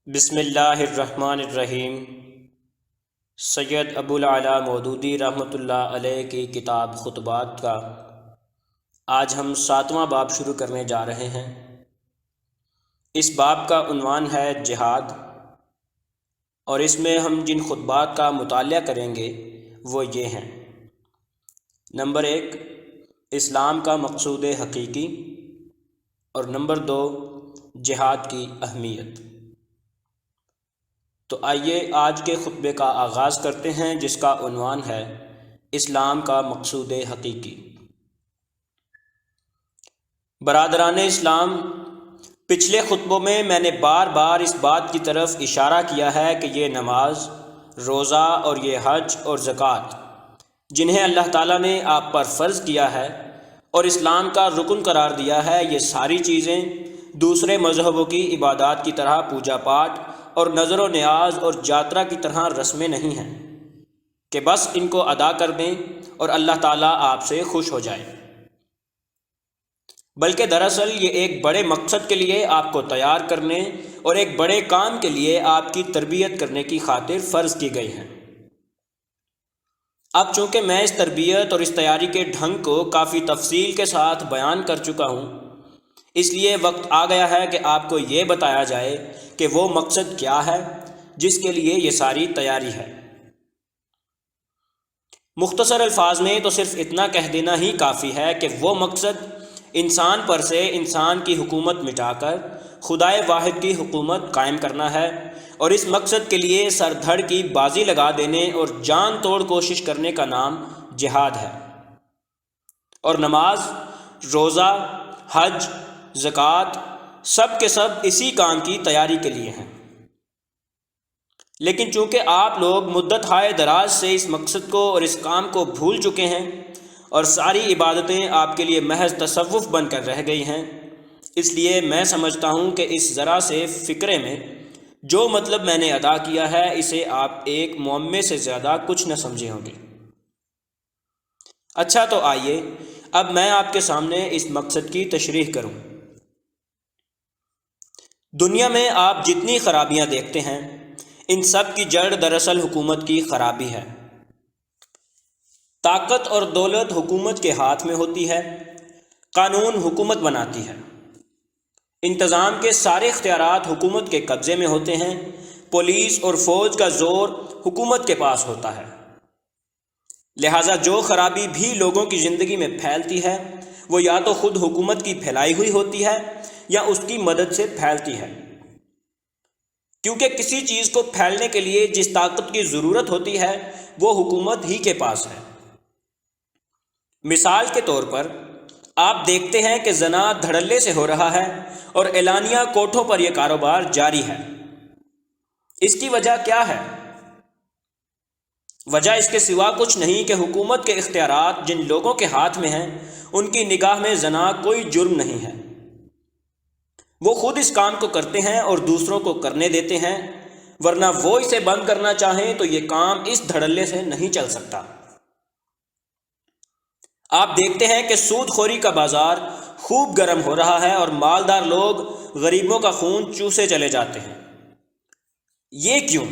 بسم اللہ الرحمن الرحیم۔ سید ابو العلا مودودی رحمۃ اللہ علیہ کی کتاب خطبات کا آج ہم 7واں باب شروع کرنے جا رہے ہیں۔ اس باب کا عنوان ہے جہاد، اور اس میں ہم جن خطبات کا مطالعہ کریں گے وہ یہ ہیں۔ نمبر 1، اسلام کا مقصود حقیقی، اور نمبر 2، جہاد کی اہمیت۔ تو آئیے آج کے خطبے کا آغاز کرتے ہیں، جس کا عنوان ہے اسلام کا مقصود حقیقی۔ برادران اسلام، پچھلے خطبوں میں نے بار بار اس بات کی طرف اشارہ کیا ہے کہ یہ نماز، روزہ اور یہ حج اور زکوٰۃ، جنہیں اللہ تعالیٰ نے آپ پر فرض کیا ہے اور اسلام کا رکن قرار دیا ہے، یہ ساری چیزیں دوسرے مذہبوں کی عبادات کی طرح پوجا پاٹ اور نظر و نیاز اور جاترا کی طرح رسمیں نہیں ہیں کہ بس ان کو ادا کر دیں اور اللہ تعالیٰ آپ سے خوش ہو جائے، بلکہ دراصل یہ ایک بڑے مقصد کے لیے آپ کو تیار کرنے اور ایک بڑے کام کے لیے آپ کی تربیت کرنے کی خاطر فرض کی گئی ہیں۔ اب چونکہ میں اس تربیت اور اس تیاری کے ڈھنگ کو کافی تفصیل کے ساتھ بیان کر چکا ہوں، اس لیے وقت آ گیا ہے کہ آپ کو یہ بتایا جائے کہ وہ مقصد کیا ہے جس کے لیے یہ ساری تیاری ہے۔ مختصر الفاظ میں تو صرف اتنا کہہ دینا ہی کافی ہے کہ وہ مقصد انسان پر سے انسان کی حکومت مٹا کر خدائے واحد کی حکومت قائم کرنا ہے، اور اس مقصد کے لیے سر دھڑ کی بازی لگا دینے اور جان توڑ کوشش کرنے کا نام جہاد ہے۔ اور نماز، روزہ، حج، زکوٰۃ سب کے سب اسی کام کی تیاری کے لیے ہیں۔ لیکن چونکہ آپ لوگ مدت ہائے دراز سے اس مقصد کو اور اس کام کو بھول چکے ہیں، اور ساری عبادتیں آپ کے لیے محض تصوف بن کر رہ گئی ہیں، اس لیے میں سمجھتا ہوں کہ اس ذرا سے فکرے میں جو مطلب میں نے ادا کیا ہے، اسے آپ ایک معمے سے زیادہ کچھ نہ سمجھے ہوں گے۔ اچھا، تو آئیے اب میں آپ کے سامنے اس مقصد کی تشریح کروں۔ دنیا میں آپ جتنی خرابیاں دیکھتے ہیں، ان سب کی جڑ دراصل حکومت کی خرابی ہے۔ طاقت اور دولت حکومت کے ہاتھ میں ہوتی ہے، قانون حکومت بناتی ہے، انتظام کے سارے اختیارات حکومت کے قبضے میں ہوتے ہیں، پولیس اور فوج کا زور حکومت کے پاس ہوتا ہے۔ لہٰذا جو خرابی بھی لوگوں کی زندگی میں پھیلتی ہے، وہ یا تو خود حکومت کی پھیلائی ہوئی ہوتی ہے یا اس کی مدد سے پھیلتی ہے، کیونکہ کسی چیز کو پھیلنے کے لیے جس طاقت کی ضرورت ہوتی ہے وہ حکومت ہی کے پاس ہے۔ مثال کے طور پر آپ دیکھتے ہیں کہ زنا دھڑلے سے ہو رہا ہے اور اعلانیہ کوٹھوں پر یہ کاروبار جاری ہے۔ اس کی وجہ کیا ہے؟ وجہ اس کے سوا کچھ نہیں کہ حکومت کے اختیارات جن لوگوں کے ہاتھ میں ہیں، ان کی نگاہ میں زنا کوئی جرم نہیں ہے۔ وہ خود اس کام کو کرتے ہیں اور دوسروں کو کرنے دیتے ہیں، ورنہ وہ اسے بند کرنا چاہیں تو یہ کام اس دھڑلے سے نہیں چل سکتا۔ آپ دیکھتے ہیں کہ سود خوری کا بازار خوب گرم ہو رہا ہے اور مالدار لوگ غریبوں کا خون چوسے چلے جاتے ہیں۔ یہ کیوں؟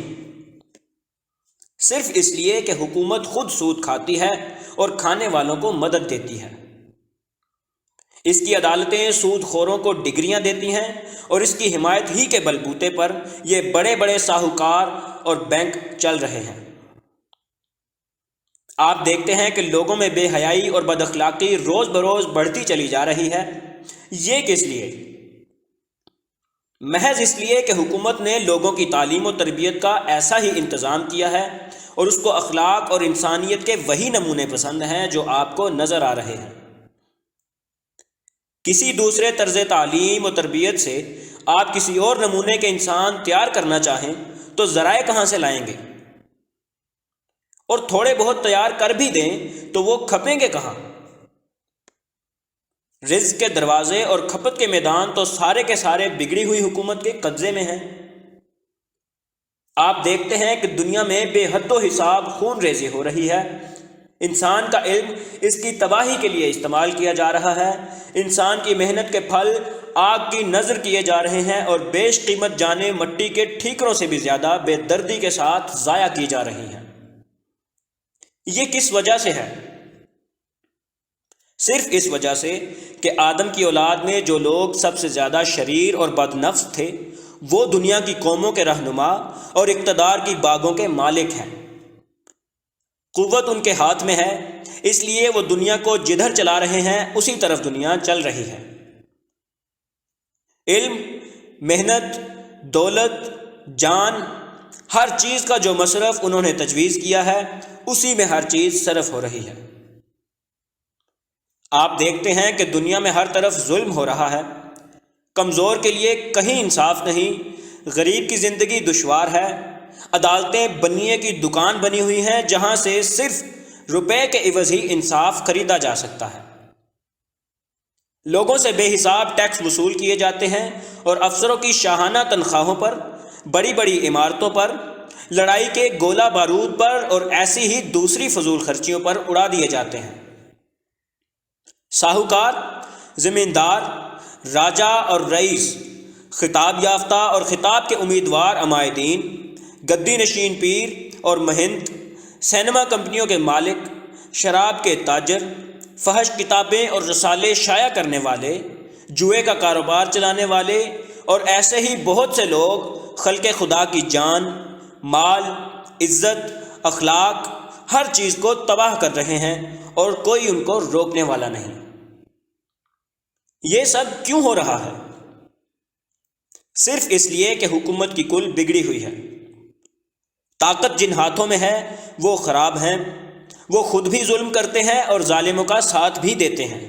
صرف اس لیے کہ حکومت خود سود کھاتی ہے اور کھانے والوں کو مدد دیتی ہے۔ اس کی عدالتیں سود خوروں کو ڈگریاں دیتی ہیں، اور اس کی حمایت ہی کے بل بوتے پر یہ بڑے بڑے ساہوکار اور بینک چل رہے ہیں۔ آپ دیکھتے ہیں کہ لوگوں میں بے حیائی اور بد اخلاقی روز بروز بڑھتی چلی جا رہی ہے۔ یہ کس لیے؟ محض اس لیے کہ حکومت نے لوگوں کی تعلیم و تربیت کا ایسا ہی انتظام کیا ہے، اور اس کو اخلاق اور انسانیت کے وہی نمونے پسند ہیں جو آپ کو نظر آ رہے ہیں۔ کسی دوسرے طرز تعلیم و تربیت سے آپ کسی اور نمونے کے انسان تیار کرنا چاہیں تو ذرائع کہاں سے لائیں گے؟ اور تھوڑے بہت تیار کر بھی دیں تو وہ کھپیں گے کہاں؟ رزق کے دروازے اور کھپت کے میدان تو سارے کے سارے بگڑی ہوئی حکومت کے قبضے میں ہیں۔ آپ دیکھتے ہیں کہ دنیا میں بے حد و حساب خون ریزی ہو رہی ہے، انسان کا علم اس کی تباہی کے لیے استعمال کیا جا رہا ہے۔ انسان کی محنت کے پھل آگ کی نذر کیے جا رہے ہیں اور بیش قیمت جانیں مٹی کے ٹھیکروں سے بھی زیادہ بے دردی کے ساتھ ضائع کی جا رہی ہیں۔ یہ کس وجہ سے ہے؟ صرف اس وجہ سے کہ آدم کی اولاد میں جو لوگ سب سے زیادہ شریر اور بد نفس تھے وہ دنیا کی قوموں کے رہنما اور اقتدار کی باغوں کے مالک ہیں۔ قوت ان کے ہاتھ میں ہے، اس لیے وہ دنیا کو جدھر چلا رہے ہیں اسی طرف دنیا چل رہی ہے۔ علم، محنت، دولت، جان، ہر چیز کا جو مصرف انہوں نے تجویز کیا ہے اسی میں ہر چیز صرف ہو رہی ہے۔ آپ دیکھتے ہیں کہ دنیا میں ہر طرف ظلم ہو رہا ہے۔ کمزور کے لیے کہیں انصاف نہیں، غریب کی زندگی دشوار ہے، عدالتیں بنیے کی دکان بنی ہوئی ہیں جہاں سے صرف روپے کے عوض ہی انصاف خریدا جا سکتا ہے۔ لوگوں سے بے حساب ٹیکس وصول کیے جاتے ہیں اور افسروں کی شاہانہ تنخواہوں پر، بڑی بڑی عمارتوں پر، لڑائی کے گولہ بارود پر اور ایسی ہی دوسری فضول خرچیوں پر اڑا دیے جاتے ہیں۔ ساہوکار، زمیندار، راجا اور رئیس، خطاب یافتہ اور خطاب کے امیدوار عمائدین، گدی نشین پیر اور مہنت، سینما کمپنیوں کے مالک، شراب کے تاجر، فحش کتابیں اور رسالے شائع کرنے والے، جوئے کا کاروبار چلانے والے اور ایسے ہی بہت سے لوگ خلق خدا کی جان، مال، عزت، اخلاق، ہر چیز کو تباہ کر رہے ہیں اور کوئی ان کو روکنے والا نہیں۔ یہ سب کیوں ہو رہا ہے؟ صرف اس لیے کہ حکومت کی کل بگڑی ہوئی ہے۔ طاقت جن ہاتھوں میں ہے وہ خراب ہیں، وہ خود بھی ظلم کرتے ہیں اور ظالموں کا ساتھ بھی دیتے ہیں،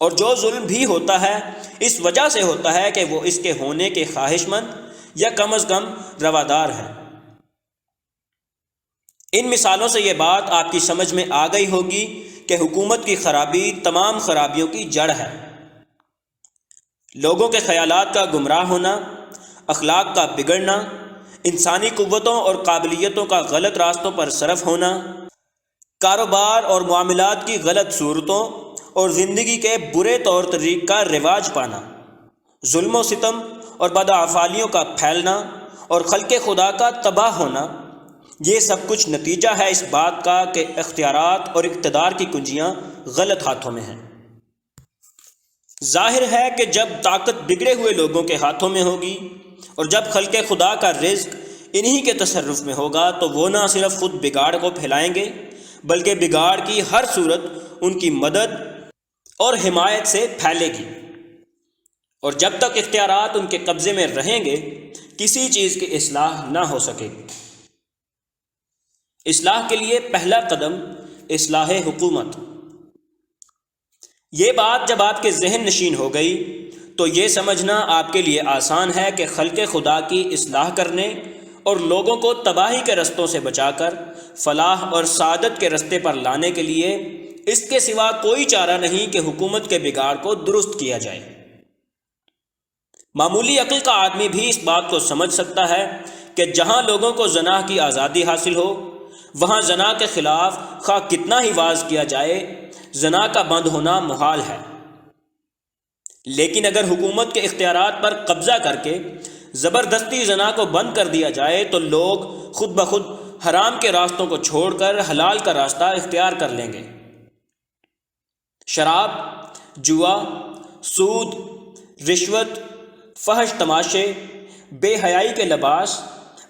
اور جو ظلم بھی ہوتا ہے اس وجہ سے ہوتا ہے کہ وہ اس کے ہونے کے خواہش مند یا کم از کم روادار ہیں۔ ان مثالوں سے یہ بات آپ کی سمجھ میں آ گئی ہوگی کہ حکومت کی خرابی تمام خرابیوں کی جڑ ہے۔ لوگوں کے خیالات کا گمراہ ہونا، اخلاق کا بگڑنا، انسانی قوتوں اور قابلیتوں کا غلط راستوں پر صرف ہونا، کاروبار اور معاملات کی غلط صورتوں اور زندگی کے برے طور طریق کا رواج پانا، ظلم و ستم اور بدافعالیوں کا پھیلنا اور خلق خدا کا تباہ ہونا، یہ سب کچھ نتیجہ ہے اس بات کا کہ اختیارات اور اقتدار کی کنجیاں غلط ہاتھوں میں ہیں۔ ظاہر ہے کہ جب طاقت بگڑے ہوئے لوگوں کے ہاتھوں میں ہوگی اور جب خلق خدا کا رزق انہی کے تصرف میں ہوگا تو وہ نہ صرف خود بگاڑ کو پھیلائیں گے بلکہ بگاڑ کی ہر صورت ان کی مدد اور حمایت سے پھیلے گی، اور جب تک اختیارات ان کے قبضے میں رہیں گے کسی چیز کی اصلاح نہ ہو سکے گی۔ اصلاح کے لیے پہلا قدم اصلاح حکومت۔ یہ بات جب آپ کے ذہن نشین ہو گئی تو یہ سمجھنا آپ کے لیے آسان ہے کہ خلق خدا کی اصلاح کرنے اور لوگوں کو تباہی کے رستوں سے بچا کر فلاح اور سعادت کے رستے پر لانے کے لیے اس کے سوا کوئی چارہ نہیں کہ حکومت کے بگاڑ کو درست کیا جائے۔ معمولی عقل کا آدمی بھی اس بات کو سمجھ سکتا ہے کہ جہاں لوگوں کو زنا کی آزادی حاصل ہو وہاں زنا کے خلاف خواہ کتنا ہی واز کیا جائے زنا کا بند ہونا محال ہے۔ لیکن اگر حکومت کے اختیارات پر قبضہ کر کے زبردستی زنا کو بند کر دیا جائے تو لوگ خود بخود حرام کے راستوں کو چھوڑ کر حلال کا راستہ اختیار کر لیں گے۔ شراب، جوا، سود، رشوت، فحش تماشے، بے حیائی کے لباس،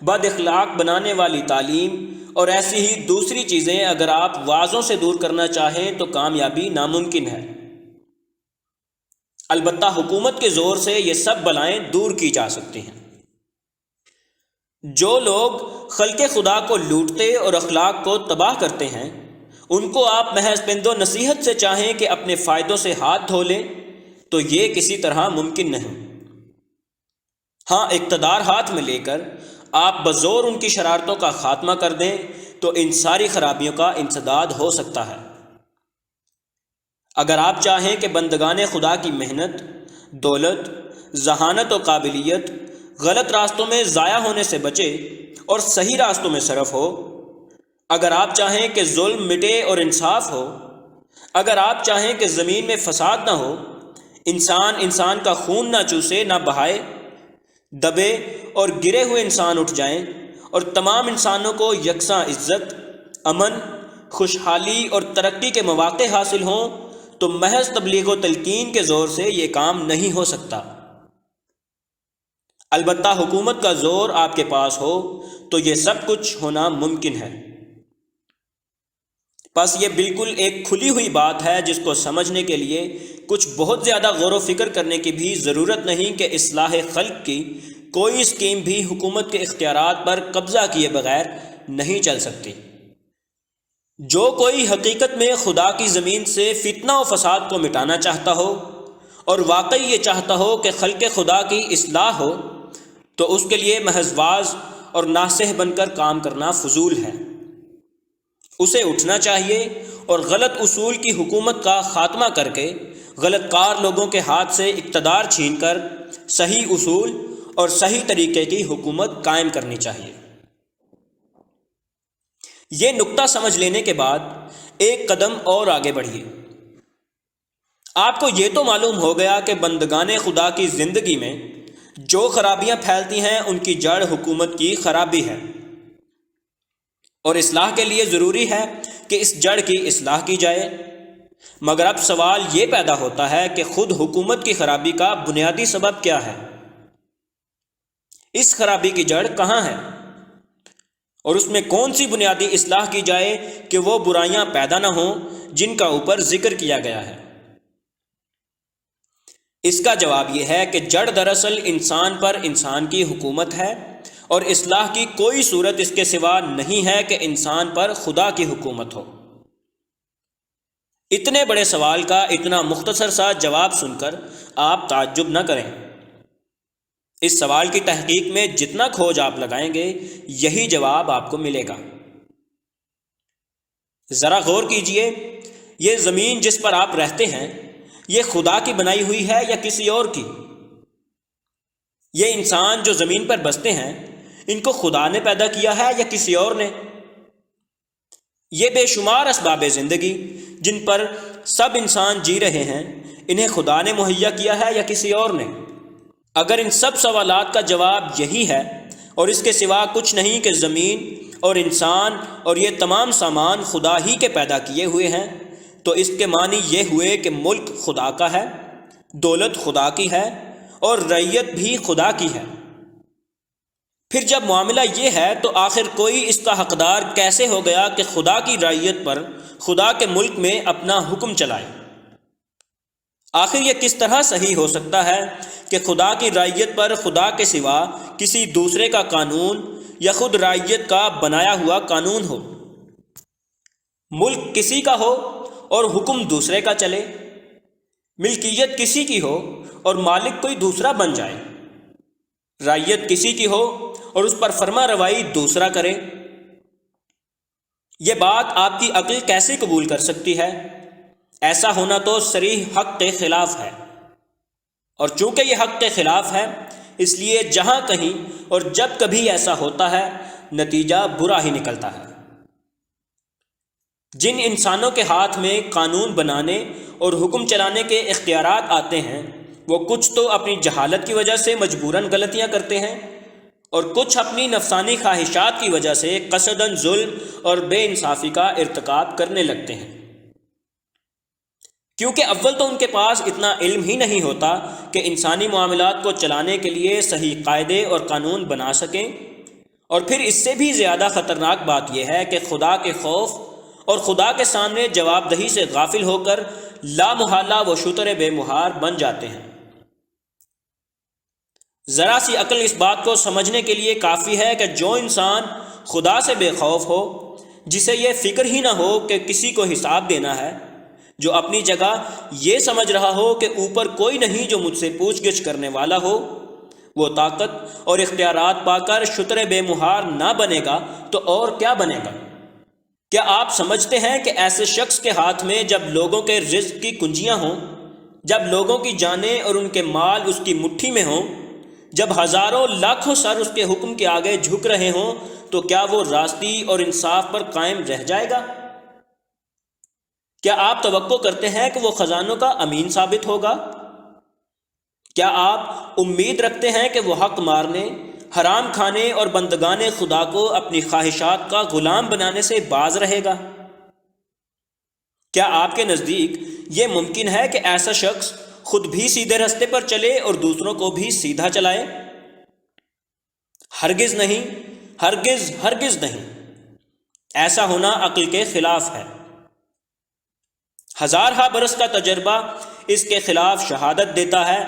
بد اخلاق بنانے والی تعلیم اور ایسی ہی دوسری چیزیں اگر آپ واضحوں سے دور کرنا چاہیں تو کامیابی ناممکن ہے۔ البتہ حکومت کے زور سے یہ سب بلائیں دور کی جا سکتی ہیں۔ جو لوگ خلق خدا کو لوٹتے اور اخلاق کو تباہ کرتے ہیں ان کو آپ محض پند و نصیحت سے چاہیں کہ اپنے فائدوں سے ہاتھ دھو لیں تو یہ کسی طرح ممکن نہیں۔ ہاں، اقتدار ہاتھ میں لے کر آپ بزور ان کی شرارتوں کا خاتمہ کر دیں تو ان ساری خرابیوں کا انسداد ہو سکتا ہے۔ اگر آپ چاہیں کہ بندگان خدا کی محنت، دولت، ذہانت و قابلیت غلط راستوں میں ضائع ہونے سے بچے اور صحیح راستوں میں صرف ہو، اگر آپ چاہیں کہ ظلم مٹے اور انصاف ہو، اگر آپ چاہیں کہ زمین میں فساد نہ ہو، انسان کا خون نہ چوسے نہ بہائے، دبے اور گرے ہوئے انسان اٹھ جائیں اور تمام انسانوں کو یکساں عزت، امن، خوشحالی اور ترقی کے مواقع حاصل ہوں، تو محض تبلیغ و تلقین کے زور سے یہ کام نہیں ہو سکتا۔ البتہ حکومت کا زور آپ کے پاس ہو تو یہ سب کچھ ہونا ممکن ہے۔ بس یہ بالکل ایک کھلی ہوئی بات ہے جس کو سمجھنے کے لیے کچھ بہت زیادہ غور و فکر کرنے کی بھی ضرورت نہیں کہ اصلاح خلق کی کوئی اسکیم بھی حکومت کے اختیارات پر قبضہ کیے بغیر نہیں چل سکتی۔ جو کوئی حقیقت میں خدا کی زمین سے فتنہ و فساد کو مٹانا چاہتا ہو اور واقعی یہ چاہتا ہو کہ خلق خدا کی اصلاح ہو، تو اس کے لیے محض واعظ اور ناصح بن کر کام کرنا فضول ہے۔ اسے اٹھنا چاہیے اور غلط اصول کی حکومت کا خاتمہ کر کے غلط کار لوگوں کے ہاتھ سے اقتدار چھین کر صحیح اصول اور صحیح طریقے کی حکومت قائم کرنی چاہیے۔ یہ نقطہ سمجھ لینے کے بعد ایک قدم اور آگے بڑھیے۔ آپ کو یہ تو معلوم ہو گیا کہ بندگان خدا کی زندگی میں جو خرابیاں پھیلتی ہیں ان کی جڑ حکومت کی خرابی ہے، اور اصلاح کے لیے ضروری ہے کہ اس جڑ کی اصلاح کی جائے۔ مگر اب سوال یہ پیدا ہوتا ہے کہ خود حکومت کی خرابی کا بنیادی سبب کیا ہے؟ اس خرابی کی جڑ کہاں ہے؟ اور اس میں کون سی بنیادی اصلاح کی جائے کہ وہ برائیاں پیدا نہ ہوں جن کا اوپر ذکر کیا گیا ہے؟ اس کا جواب یہ ہے کہ جڑ دراصل انسان پر انسان کی حکومت ہے، اور اصلاح کی کوئی صورت اس کے سوا نہیں ہے کہ انسان پر خدا کی حکومت ہو۔ اتنے بڑے سوال کا اتنا مختصر سا جواب سن کر آپ تعجب نہ کریں۔ اس سوال کی تحقیق میں جتنا کھوج آپ لگائیں گے یہی جواب آپ کو ملے گا۔ ذرا غور کیجئے، یہ زمین جس پر آپ رہتے ہیں یہ خدا کی بنائی ہوئی ہے یا کسی اور کی؟ یہ انسان جو زمین پر بستے ہیں ان کو خدا نے پیدا کیا ہے یا کسی اور نے؟ یہ بے شمار اسباب زندگی جن پر سب انسان جی رہے ہیں انہیں خدا نے مہیا کیا ہے یا کسی اور نے؟ اگر ان سب سوالات کا جواب یہی ہے اور اس کے سوا کچھ نہیں کہ زمین اور انسان اور یہ تمام سامان خدا ہی کے پیدا کیے ہوئے ہیں، تو اس کے معنی یہ ہوئے کہ ملک خدا کا ہے، دولت خدا کی ہے اور رعیت بھی خدا کی ہے۔ پھر جب معاملہ یہ ہے تو آخر کوئی اس کا حقدار کیسے ہو گیا کہ خدا کی رعیت پر خدا کے ملک میں اپنا حکم چلائے؟ آخر یہ کس طرح صحیح ہو سکتا ہے کہ خدا کی رعیت پر خدا کے سوا کسی دوسرے کا قانون یا خود رعیت کا بنایا ہوا قانون ہو؟ ملک کسی کا ہو اور حکم دوسرے کا چلے، ملکیت کسی کی ہو اور مالک کوئی دوسرا بن جائے، رعیت کسی کی ہو اور اس پر فرما روائی دوسرا کرے۔ یہ بات آپ کی عقل کیسے قبول کر سکتی ہے؟ ایسا ہونا تو صریح حق کے خلاف ہے، اور چونکہ یہ حق کے خلاف ہے اس لیے جہاں کہیں اور جب کبھی ایسا ہوتا ہے نتیجہ برا ہی نکلتا ہے۔ جن انسانوں کے ہاتھ میں قانون بنانے اور حکم چلانے کے اختیارات آتے ہیں وہ کچھ تو اپنی جہالت کی وجہ سے مجبوراً غلطیاں کرتے ہیں، اور کچھ اپنی نفسانی خواہشات کی وجہ سے قصداً ظلم اور بے انصافی کا ارتکاب کرنے لگتے ہیں، کیونکہ اول تو ان کے پاس اتنا علم ہی نہیں ہوتا کہ انسانی معاملات کو چلانے کے لیے صحیح قاعدے اور قانون بنا سکیں، اور پھر اس سے بھی زیادہ خطرناک بات یہ ہے کہ خدا کے خوف اور خدا کے سامنے جواب دہی سے غافل ہو کر لا محالہ و شتر بے مہار بن جاتے ہیں۔ ذرا سی عقل اس بات کو سمجھنے کے لیے کافی ہے کہ جو انسان خدا سے بے خوف ہو، جسے یہ فکر ہی نہ ہو کہ کسی کو حساب دینا ہے، جو اپنی جگہ یہ سمجھ رہا ہو کہ اوپر کوئی نہیں جو مجھ سے پوچھ گچھ کرنے والا ہو، وہ طاقت اور اختیارات پا کر شتر بے مہار نہ بنے گا تو اور کیا بنے گا؟ کیا آپ سمجھتے ہیں کہ ایسے شخص کے ہاتھ میں جب لوگوں کے رزق کی کنجیاں ہوں، جب لوگوں کی جانیں اور ان کے مال اس کی مٹھی میں ہوں، جب ہزاروں لاکھوں سر اس کے حکم کے آگے جھک رہے ہوں، تو کیا وہ راستی اور انصاف پر قائم رہ جائے گا؟ کیا آپ توقع کرتے ہیں کہ وہ خزانوں کا امین ثابت ہوگا؟ کیا آپ امید رکھتے ہیں کہ وہ حق مارنے، حرام کھانے اور بندگان خدا کو اپنی خواہشات کا غلام بنانے سے باز رہے گا؟ کیا آپ کے نزدیک یہ ممکن ہے کہ ایسا شخص خود بھی سیدھے راستے پر چلے اور دوسروں کو بھی سیدھا چلائے؟ ہرگز نہیں، ہرگز ہرگز نہیں۔ ایسا ہونا عقل کے خلاف ہے۔ ہزارہا برس کا تجربہ اس کے خلاف شہادت دیتا ہے۔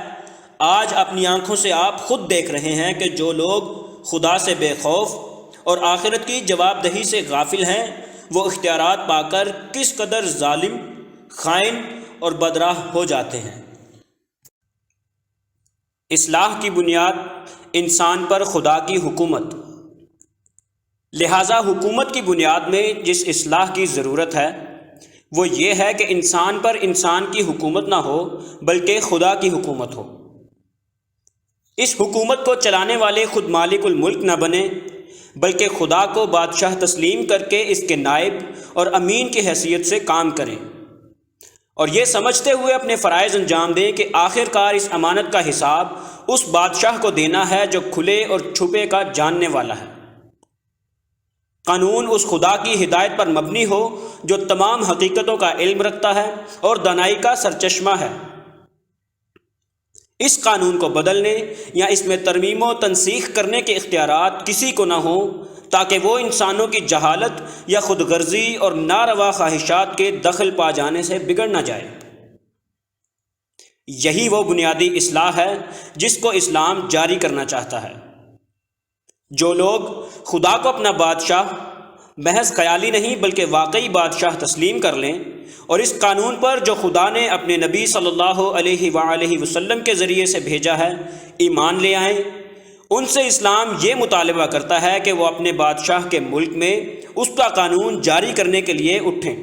آج اپنی آنکھوں سے آپ خود دیکھ رہے ہیں کہ جو لوگ خدا سے بے خوف اور آخرت کی جواب دہی سے غافل ہیں، وہ اختیارات پا کر کس قدر ظالم، خائن اور بدراہ ہو جاتے ہیں۔ اصلاح کی بنیاد انسان پر خدا کی حکومت۔ لہذا حکومت کی بنیاد میں جس اصلاح کی ضرورت ہے وہ یہ ہے کہ انسان پر انسان کی حکومت نہ ہو بلکہ خدا کی حکومت ہو۔ اس حکومت کو چلانے والے خود مالک الملک نہ بنے بلکہ خدا کو بادشاہ تسلیم کر کے اس کے نائب اور امین کی حیثیت سے کام کریں، اور یہ سمجھتے ہوئے اپنے فرائض انجام دیں کہ آخر کار اس امانت کا حساب اس بادشاہ کو دینا ہے جو کھلے اور چھپے کا جاننے والا ہے۔ قانون اس خدا کی ہدایت پر مبنی ہو جو تمام حقیقتوں کا علم رکھتا ہے اور دانائی کا سرچشمہ ہے۔ اس قانون کو بدلنے یا اس میں ترمیم و تنسیخ کرنے کے اختیارات کسی کو نہ ہوں تاکہ وہ انسانوں کی جہالت یا خود غرضی اور ناروا خواہشات کے دخل پا جانے سے بگڑ نہ جائے۔ یہی وہ بنیادی اصلاح ہے جس کو اسلام جاری کرنا چاہتا ہے۔ جو لوگ خدا کو اپنا بادشاہ محض خیالی نہیں بلکہ واقعی بادشاہ تسلیم کر لیں اور اس قانون پر جو خدا نے اپنے نبی صلی اللہ علیہ وآلہ وسلم کے ذریعے سے بھیجا ہے ایمان لے آئیں، ان سے اسلام یہ مطالبہ کرتا ہے کہ وہ اپنے بادشاہ کے ملک میں اس کا قانون جاری کرنے کے لیے اٹھیں۔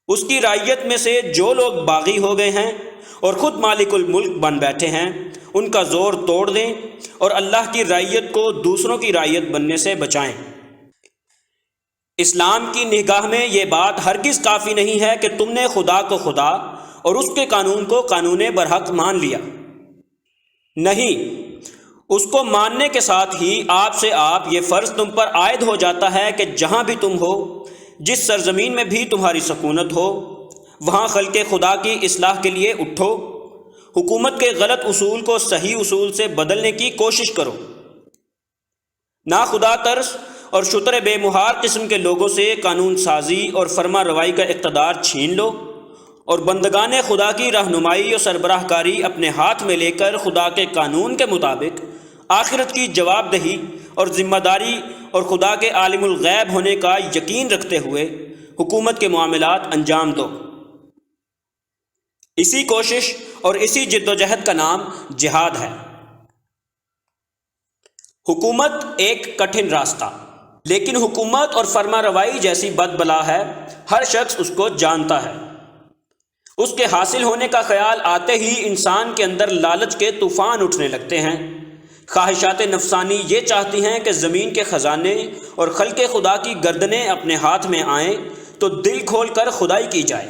اس کی رعیت میں سے جو لوگ باغی ہو گئے ہیں اور خود مالک الملک بن بیٹھے ہیں ان کا زور توڑ دیں اور اللہ کی رعیت کو دوسروں کی رعیت بننے سے بچائیں۔ اسلام کی نگاہ میں یہ بات ہرگز کافی نہیں ہے کہ تم نے خدا کو خدا اور اس کے قانون کو قانون برحق مان لیا۔ نہیں، اس کو ماننے کے ساتھ ہی آپ یہ فرض تم پر عائد ہو جاتا ہے کہ جہاں بھی تم ہو، جس سرزمین میں بھی تمہاری سکونت ہو، وہاں خلق خدا کی اصلاح کے لیے اٹھو، حکومت کے غلط اصول کو صحیح اصول سے بدلنے کی کوشش کرو۔ نا خدا ترس اور شتر بے مہار قسم کے لوگوں سے قانون سازی اور فرما روائی کا اقتدار چھین لو اور بندگان خدا کی رہنمائی اور سربراہ کاری اپنے ہاتھ میں لے کر خدا کے قانون کے مطابق آخرت کی جواب دہی اور ذمہ داری اور خدا کے عالم الغیب ہونے کا یقین رکھتے ہوئے حکومت کے معاملات انجام دو۔ اسی کوشش اور اسی جد و جہد کا نام جہاد ہے۔ حکومت ایک کٹھن راستہ، لیکن حکومت اور فرما روائی جیسی بد بلا ہے، ہر شخص اس کو جانتا ہے۔ اس کے حاصل ہونے کا خیال آتے ہی انسان کے اندر لالچ کے طوفان اٹھنے لگتے ہیں۔ خواہشات نفسانی یہ چاہتی ہیں کہ زمین کے خزانے اور خلق خدا کی گردنیں اپنے ہاتھ میں آئیں تو دل کھول کر خدائی کی جائے۔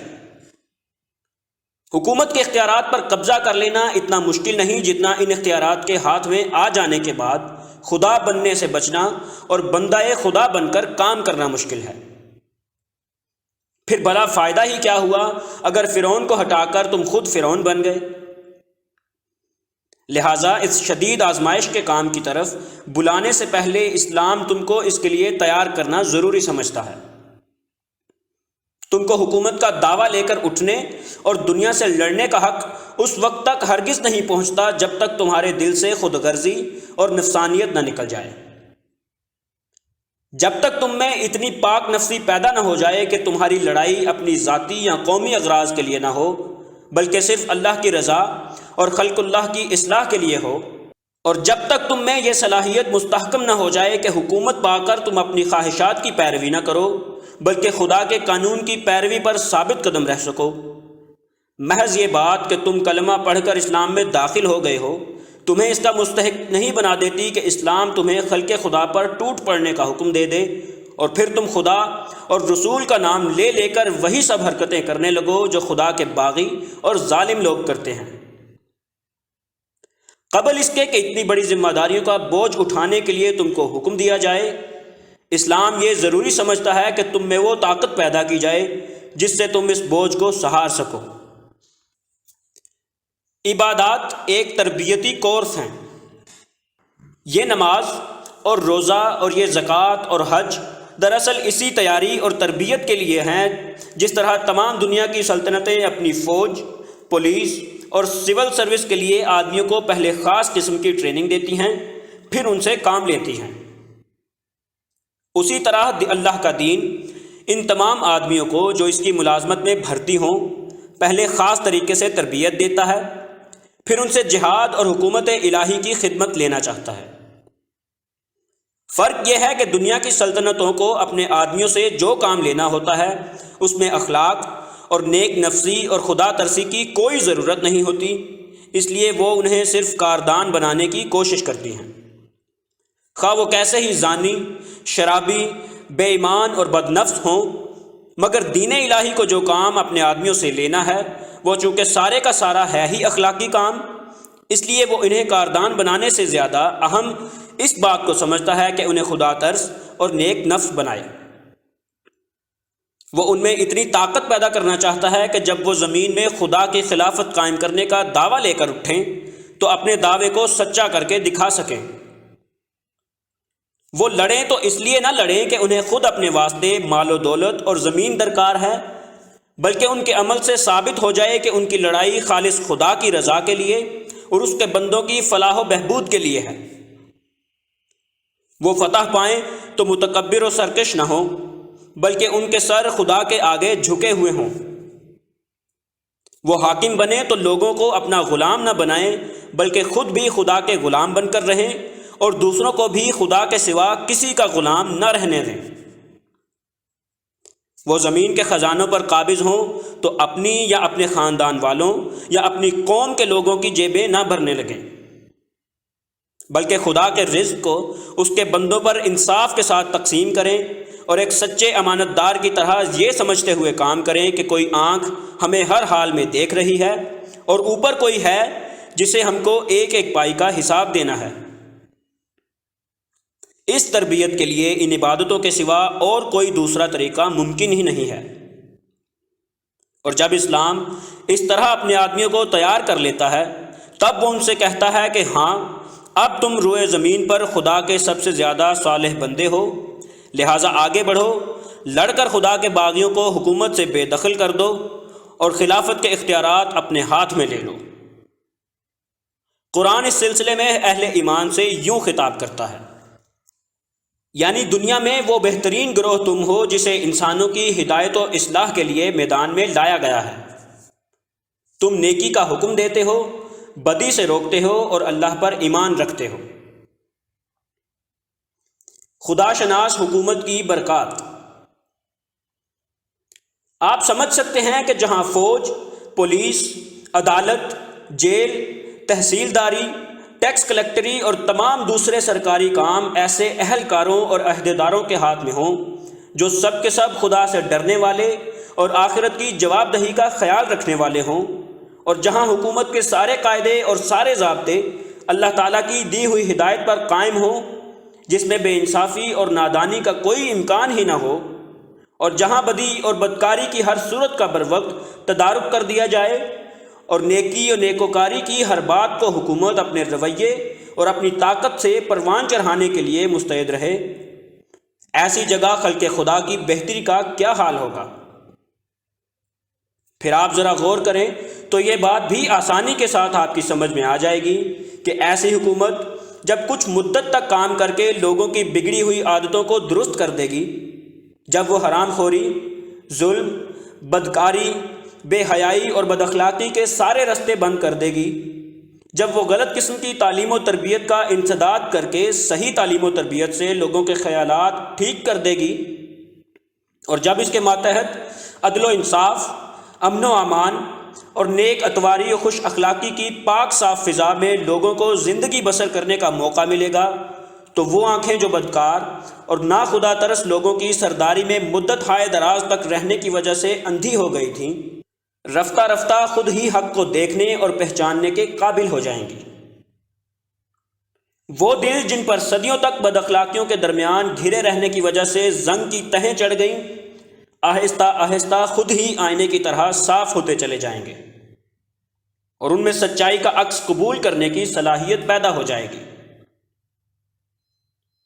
حکومت کے اختیارات پر قبضہ کر لینا اتنا مشکل نہیں جتنا ان اختیارات کے ہاتھ میں آ جانے کے بعد خدا بننے سے بچنا اور بندہ خدا بن کر کام کرنا مشکل ہے۔ پھر بھلا فائدہ ہی کیا ہوا اگر فرعون کو ہٹا کر تم خود فرعون بن گئے؟ لہٰذا اس شدید آزمائش کے کام کی طرف بلانے سے پہلے اسلام تم کو اس کے لیے تیار کرنا ضروری سمجھتا ہے۔ تم کو حکومت کا دعویٰ لے کر اٹھنے اور دنیا سے لڑنے کا حق اس وقت تک ہرگز نہیں پہنچتا جب تک تمہارے دل سے خود غرضی اور نفسانیت نہ نکل جائے، جب تک تم میں اتنی پاک نفسی پیدا نہ ہو جائے کہ تمہاری لڑائی اپنی ذاتی یا قومی اغراض کے لیے نہ ہو بلکہ صرف اللہ کی رضا اور خلق اللہ کی اصلاح کے لیے ہو، اور جب تک تم میں یہ صلاحیت مستحکم نہ ہو جائے کہ حکومت پا کر تم اپنی خواہشات کی پیروی نہ کرو بلکہ خدا کے قانون کی پیروی پر ثابت قدم رہ سکو۔ محض یہ بات کہ تم کلمہ پڑھ کر اسلام میں داخل ہو گئے ہو تمہیں اس کا مستحق نہیں بنا دیتی کہ اسلام تمہیں خلق خدا پر ٹوٹ پڑنے کا حکم دے دے اور پھر تم خدا اور رسول کا نام لے لے کر وہی سب حرکتیں کرنے لگو جو خدا کے باغی اور ظالم لوگ کرتے ہیں۔ قبل اس کے کہ اتنی بڑی ذمہ داریوں کا بوجھ اٹھانے کے لیے تم کو حکم دیا جائے، اسلام یہ ضروری سمجھتا ہے کہ تم میں وہ طاقت پیدا کی جائے جس سے تم اس بوجھ کو سہار سکو۔ عبادات ایک تربیتی کورس ہیں۔ یہ نماز اور روزہ اور یہ زکوٰۃ اور حج دراصل اسی تیاری اور تربیت کے لیے ہیں، جس طرح تمام دنیا کی سلطنتیں اپنی فوج، پولیس اور سول سروس کے لیے آدمیوں کو پہلے خاص قسم کی ٹریننگ دیتی ہیں، پھر ان سے کام لیتی ہیں۔ اسی طرح اللہ کا دین ان تمام آدمیوں کو جو اس کی ملازمت میں بھرتی ہوں پہلے خاص طریقے سے تربیت دیتا ہے، پھر ان سے جہاد اور حکومت الہی کی خدمت لینا چاہتا ہے۔ فرق یہ ہے کہ دنیا کی سلطنتوں کو اپنے آدمیوں سے جو کام لینا ہوتا ہے اس میں اخلاق اور نیک نفسی اور خدا ترسی کی کوئی ضرورت نہیں ہوتی، اس لیے وہ انہیں صرف کاردان بنانے کی کوشش کرتی ہیں، خواہ وہ کیسے ہی زانی، شرابی، بے ایمان اور بد نفس ہوں۔ مگر دین الہی کو جو کام اپنے آدمیوں سے لینا ہے وہ چونکہ سارے کا سارا ہے ہی اخلاقی کام، اس لیے وہ انہیں کاردان بنانے سے زیادہ اہم اس بات کو سمجھتا ہے کہ انہیں خدا ترس اور نیک نفس بنائے۔ وہ ان میں اتنی طاقت پیدا کرنا چاہتا ہے کہ جب وہ زمین میں خدا کی خلافت قائم کرنے کا دعویٰ لے کر اٹھیں تو اپنے دعوے کو سچا کر کے دکھا سکیں۔ وہ لڑیں تو اس لیے نہ لڑیں کہ انہیں خود اپنے واسطے مال و دولت اور زمین درکار ہے، بلکہ ان کے عمل سے ثابت ہو جائے کہ ان کی لڑائی خالص خدا کی رضا کے لیے اور اس کے بندوں کی فلاح و بہبود کے لیے ہے۔ وہ فتح پائیں تو متکبر و سرکش نہ ہوں، بلکہ ان کے سر خدا کے آگے جھکے ہوئے ہوں۔ وہ حاکم بنیں تو لوگوں کو اپنا غلام نہ بنائیں، بلکہ خود بھی خدا کے غلام بن کر رہیں اور دوسروں کو بھی خدا کے سوا کسی کا غلام نہ رہنے دیں۔ وہ زمین کے خزانوں پر قابض ہوں تو اپنی یا اپنے خاندان والوں یا اپنی قوم کے لوگوں کی جیبیں نہ بھرنے لگیں، بلکہ خدا کے رزق کو اس کے بندوں پر انصاف کے ساتھ تقسیم کریں اور ایک سچے امانت دار کی طرح یہ سمجھتے ہوئے کام کریں کہ کوئی آنکھ ہمیں ہر حال میں دیکھ رہی ہے اور اوپر کوئی ہے جسے ہم کو ایک ایک پائی کا حساب دینا ہے۔ اس تربیت کے لیے ان عبادتوں کے سوا اور کوئی دوسرا طریقہ ممکن ہی نہیں ہے۔ اور جب اسلام اس طرح اپنے آدمیوں کو تیار کر لیتا ہے تب وہ ان سے کہتا ہے کہ ہاں، اب تم روئے زمین پر خدا کے سب سے زیادہ صالح بندے ہو، لہٰذا آگے بڑھو، لڑ کر خدا کے باغیوں کو حکومت سے بے دخل کر دو اور خلافت کے اختیارات اپنے ہاتھ میں لے لو۔ قرآن اس سلسلے میں اہل ایمان سے یوں خطاب کرتا ہے، یعنی دنیا میں وہ بہترین گروہ تم ہو جسے انسانوں کی ہدایت و اصلاح کے لیے میدان میں لایا گیا ہے۔ تم نیکی کا حکم دیتے ہو، بدی سے روکتے ہو اور اللہ پر ایمان رکھتے ہو۔ خدا شناس حکومت کی برکات۔ آپ سمجھ سکتے ہیں کہ جہاں فوج، پولیس، عدالت، جیل، تحصیلداری، ٹیکس کلیکٹری اور تمام دوسرے سرکاری کام ایسے اہلکاروں اور عہدیداروں کے ہاتھ میں ہوں جو سب کے سب خدا سے ڈرنے والے اور آخرت کی جواب دہی کا خیال رکھنے والے ہوں، اور جہاں حکومت کے سارے قاعدے اور سارے ضابطے اللہ تعالیٰ کی دی ہوئی ہدایت پر قائم ہوں، جس میں بے انصافی اور نادانی کا کوئی امکان ہی نہ ہو، اور جہاں بدی اور بدکاری کی ہر صورت کا بروقت تدارک کر دیا جائے، اور نیکی اور نیکوکاری کی ہر بات کو حکومت اپنے رویے اور اپنی طاقت سے پروان چڑھانے کے لیے مستعد رہے، ایسی جگہ خلق خدا کی بہتری کا کیا حال ہوگا؟ پھر آپ ذرا غور کریں تو یہ بات بھی آسانی کے ساتھ آپ کی سمجھ میں آ جائے گی کہ ایسی حکومت جب کچھ مدت تک کام کر کے لوگوں کی بگڑی ہوئی عادتوں کو درست کر دے گی، جب وہ حرام خوری، ظلم، بدکاری، بے حیائی اور بد اخلاقی کے سارے رستے بند کر دے گی، جب وہ غلط قسم کی تعلیم و تربیت کا انسداد کر کے صحیح تعلیم و تربیت سے لوگوں کے خیالات ٹھیک کر دے گی، اور جب اس کے ماتحت عدل و انصاف، امن و امان اور نیک اتواری و خوش اخلاقی کی پاک صاف فضا میں لوگوں کو زندگی بسر کرنے کا موقع ملے گا تو وہ آنکھیں جو بدکار اور ناخدا ترس لوگوں کی سرداری میں مدت ہائے دراز تک رہنے کی وجہ سے اندھی ہو گئی تھیں، رفتہ رفتہ خود ہی حق کو دیکھنے اور پہچاننے کے قابل ہو جائیں گی۔ وہ دل جن پر صدیوں تک بد اخلاقیوں کے درمیان گھرے رہنے کی وجہ سے زنگ کی تہیں چڑھ گئیں، آہستہ آہستہ خود ہی آئینے کی طرح صاف ہوتے چلے جائیں گے اور ان میں سچائی کا عکس قبول کرنے کی صلاحیت پیدا ہو جائے گی۔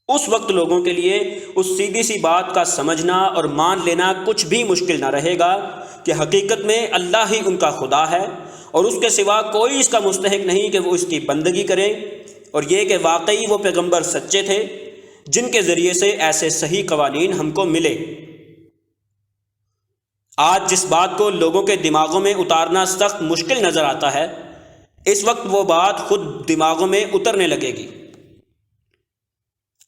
اس وقت لوگوں کے لیے اس سیدھی سی بات کا سمجھنا اور مان لینا کچھ بھی مشکل نہ رہے گا کہ حقیقت میں اللہ ہی ان کا خدا ہے اور اس کے سوا کوئی اس کا مستحق نہیں کہ وہ اس کی بندگی کریں، اور یہ کہ واقعی وہ پیغمبر سچے تھے جن کے ذریعے سے ایسے صحیح قوانین ہم کو ملے۔ آج جس بات کو لوگوں کے دماغوں میں اتارنا سخت مشکل نظر آتا ہے، اس وقت وہ بات خود دماغوں میں اترنے لگے گی۔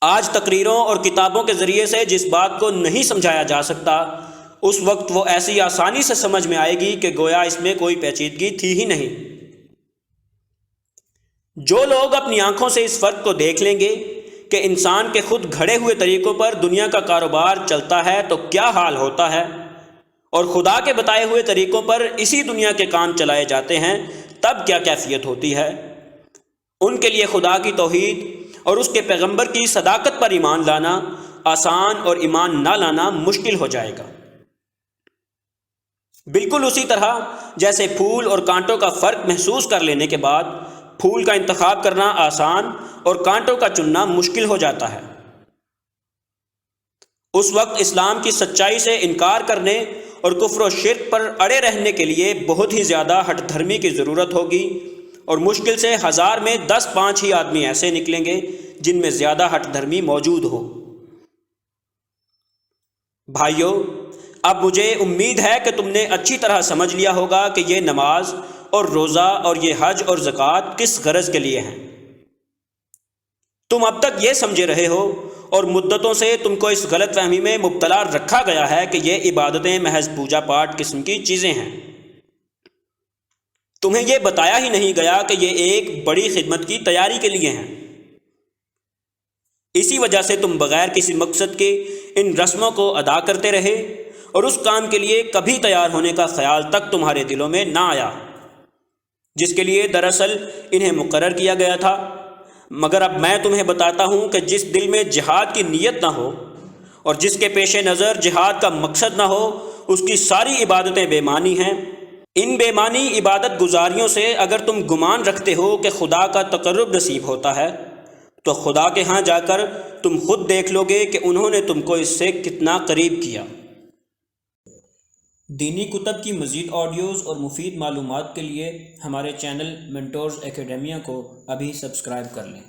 آج تقریروں اور کتابوں کے ذریعے سے جس بات کو نہیں سمجھایا جا سکتا، اس وقت وہ ایسی آسانی سے سمجھ میں آئے گی کہ گویا اس میں کوئی پیچیدگی تھی ہی نہیں۔ جو لوگ اپنی آنکھوں سے اس فرق کو دیکھ لیں گے کہ انسان کے خود گھڑے ہوئے طریقوں پر دنیا کا کاروبار چلتا ہے تو کیا حال ہوتا ہے، اور خدا کے بتائے ہوئے طریقوں پر اسی دنیا کے کام چلائے جاتے ہیں تب کیا کیفیت ہوتی ہے، ان کے لیے خدا کی توحید اور اس کے پیغمبر کی صداقت پر ایمان لانا آسان اور ایمان نہ لانا مشکل ہو جائے گا۔ بالکل اسی طرح جیسے پھول اور کانٹوں کا فرق محسوس کر لینے کے بعد پھول کا انتخاب کرنا آسان اور کانٹوں کا چننا مشکل ہو جاتا ہے، اس وقت اسلام کی سچائی سے انکار کرنے اور کفر و شرک پر اڑے رہنے کے لیے بہت ہی زیادہ ہٹ دھرمی کی ضرورت ہوگی، اور مشکل سے 1000 میں 10-5 ہی آدمی ایسے نکلیں گے جن میں زیادہ ہٹ دھرمی موجود ہو۔ بھائیو، اب مجھے امید ہے کہ تم نے اچھی طرح سمجھ لیا ہوگا کہ یہ نماز اور روزہ اور یہ حج اور زکوٰۃ کس غرض کے لیے ہیں۔ تم اب تک یہ سمجھے رہے ہو اور مدتوں سے تم کو اس غلط فہمی میں مبتلا رکھا گیا ہے کہ یہ عبادتیں محض پوجا پاٹ قسم کی چیزیں ہیں۔ تمہیں یہ بتایا ہی نہیں گیا کہ یہ ایک بڑی خدمت کی تیاری کے لیے ہیں۔ اسی وجہ سے تم بغیر کسی مقصد کے ان رسموں کو ادا کرتے رہے اور اس کام کے لیے کبھی تیار ہونے کا خیال تک تمہارے دلوں میں نہ آیا جس کے لیے دراصل انہیں مقرر کیا گیا تھا۔ مگر اب میں تمہیں بتاتا ہوں کہ جس دل میں جہاد کی نیت نہ ہو اور جس کے پیش نظر جہاد کا مقصد نہ ہو، اس کی ساری عبادتیں بے معنی ہیں۔ ان بے معنی عبادت گزاریوں سے اگر تم گمان رکھتے ہو کہ خدا کا تقرب نصیب ہوتا ہے تو خدا کے ہاں جا کر تم خود دیکھ لو گے کہ انہوں نے تم کو اس سے کتنا قریب کیا۔ دینی کتب کی مزید آڈیوز اور مفید معلومات کے لیے ہمارے چینل منٹورز اکیڈیمیا کو ابھی سبسکرائب کر لیں۔